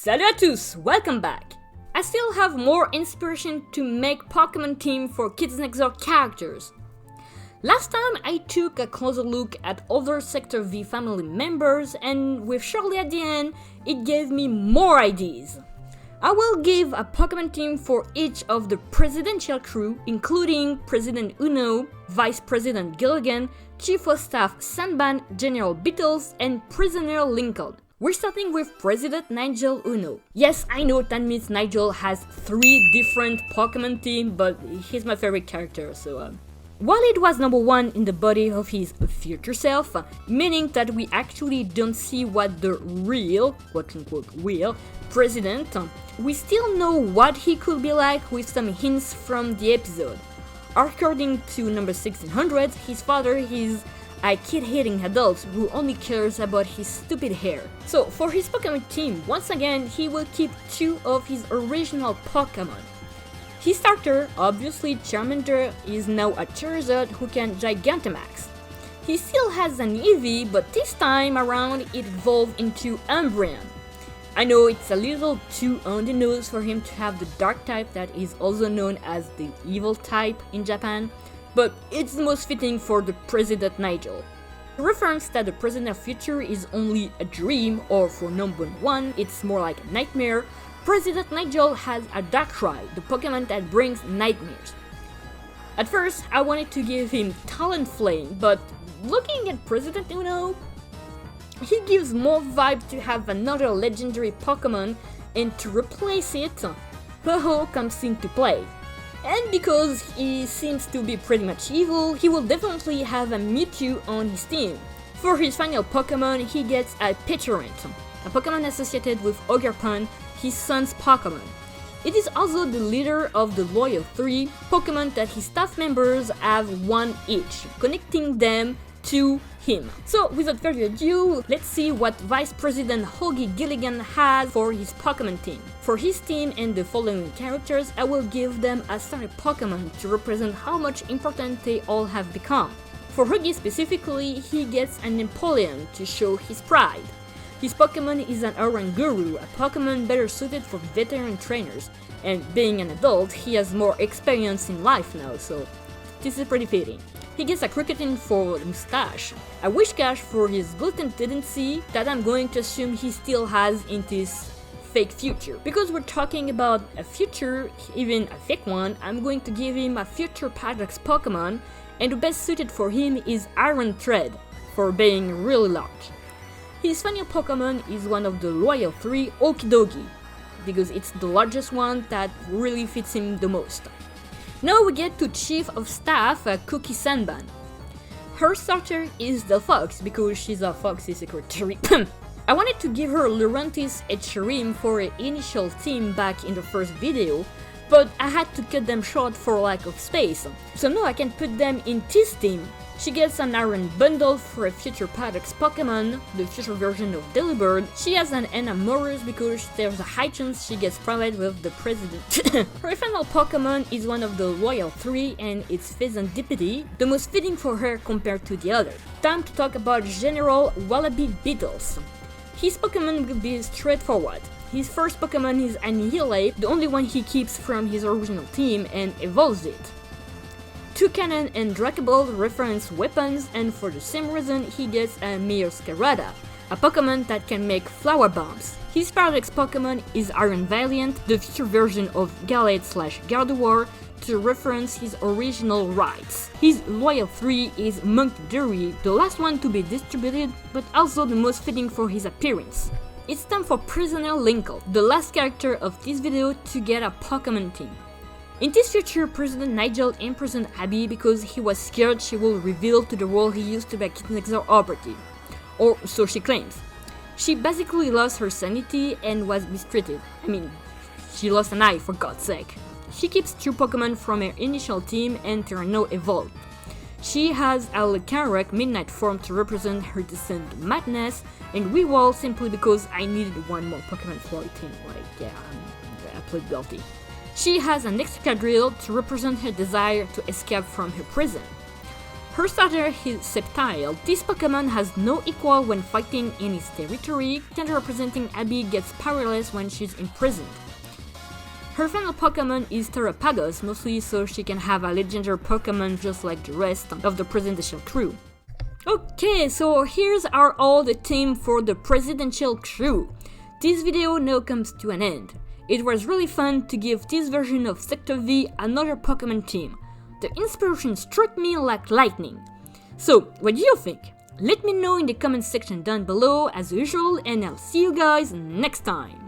Salut à tous, welcome back! I still have more inspiration to make Pokémon team for Kids Next Door characters. Last time I took a closer look at other Sector V family members and with Shirley at the end, it gave me more ideas. I will give a Pokémon team for each of the presidential crew, including President Uno, Vice President Gilligan, Chief of Staff Sanban, General Beetles, and Prisoner Lincoln. We're starting with President Nigel Uno. Yes, I know that means Nigel has 3 different Pokémon teams, but he's my favorite character, so While it was number 1 in the body of his future self, meaning that we actually don't see what the real, quote-unquote real, president, we still know what he could be like with some hints from the episode. According to number 1600, his father is a kid-hating adult who only cares about his stupid hair. So for his Pokémon team, once again, he will keep 2 of his original Pokémon. His starter, obviously Charmander, is now a Charizard who can Gigantamax. He still has an Eevee, but this time around it evolved into Umbreon. I know it's a little too on the nose for him to have the Dark type that is also known as the Evil type in Japan, but it's the most fitting for the President Nigel. The reference that the President of Future is only a dream, or for number 1, it's more like a nightmare, President Nigel has a Darkrai, the Pokémon that brings nightmares. At first, I wanted to give him Talonflame, but looking at President Uno, he gives more vibe to have another legendary Pokémon, and to replace it, Ho-Oh comes into play. And because he seems to be pretty much evil, he will definitely have a Mewtwo on his team. For his final Pokémon, he gets a Petorant, a Pokémon associated with Ogerpon, his son's Pokémon. It is also the leader of the Loyal 3, Pokémon that his staff members have 1 each, connecting them to him. So without further ado, let's see what Vice President Hoagie Gilligan has for his Pokémon team. For his team and the following characters, I will give them a starter Pokémon to represent how much important they all have become. For Hoagie specifically, he gets an Empoleon to show his pride. His Pokémon is an Oranguru, a Pokémon better suited for veteran trainers, and being an adult, he has more experience in life now, so this is pretty fitting. He gets a Cricketing for Mustache, a Whiscash for his gluten tendency that I'm going to assume he still has in this fake future. Because we're talking about a future, even a fake one, I'm going to give him a future Paradox Pokémon, and the best suited for him is Iron Thread, for being really large. His final Pokémon is one of the Loyal 3, Okidogi, because it's the largest one that really fits him the most. Now we get to Chief of Staff, Cookie Sanban. Her starter is the Fox, because she's a Foxy secretary. I wanted to give her Lurantis Echerim for her initial team back in the first video, but I had to cut them short for lack of space. So now I can put them in this team. She gets an Iron Bundle for a future Paradox Pokémon, the future version of Delibird. She has an Enamorus because there's a high chance she gets private with the President. Her final Pokémon is one of the Loyal 3 and it's Physandipity, the most fitting for her compared to the others. Time to talk about General Wallaby Beetles. His Pokémon will be straightforward. His first Pokémon is Annihilate, the only one he keeps from his original team, and evolves it. Toucannon and Dracoball reference weapons, and for the same reason he gets a Meowscarada, a Pokémon that can make flower bombs. His Paradox Pokémon is Iron Valiant, the future version of Gallade/Gardevoir, to reference his original rights. His Loyal 3 is Munkidori, the last one to be distributed, but also the most fitting for his appearance. It's time for Prisoner Lincoln, the last character of this video to get a Pokémon team. In this future, President Nigel imprisoned Abby because he was scared she will reveal to the world he used to be a Kids Next Door operative. Or so she claims. She basically lost her sanity and was mistreated. I mean, she lost an eye for God's sake. She keeps 2 Pokémon from her initial team and they are now evolved. She has a Lycanroc Midnight form to represent her descent to madness, and Weavile simply because I needed 1 more Pokémon for the team. I played guilty. She has an Excadrill to represent her desire to escape from her prison. Her starter is Sceptile. This Pokémon has no equal when fighting in its territory. Gender representing Abby gets powerless when she's imprisoned. Her final Pokémon is Terrapagos, mostly so she can have a legendary Pokémon just like the rest of the presidential crew. Okay, so here's all the team for the presidential crew. This video now comes to an end. It was really fun to give this version of Sector V another Pokémon team. The inspiration struck me like lightning. So, what do you think? Let me know in the comment section down below as usual, and I'll see you guys next time.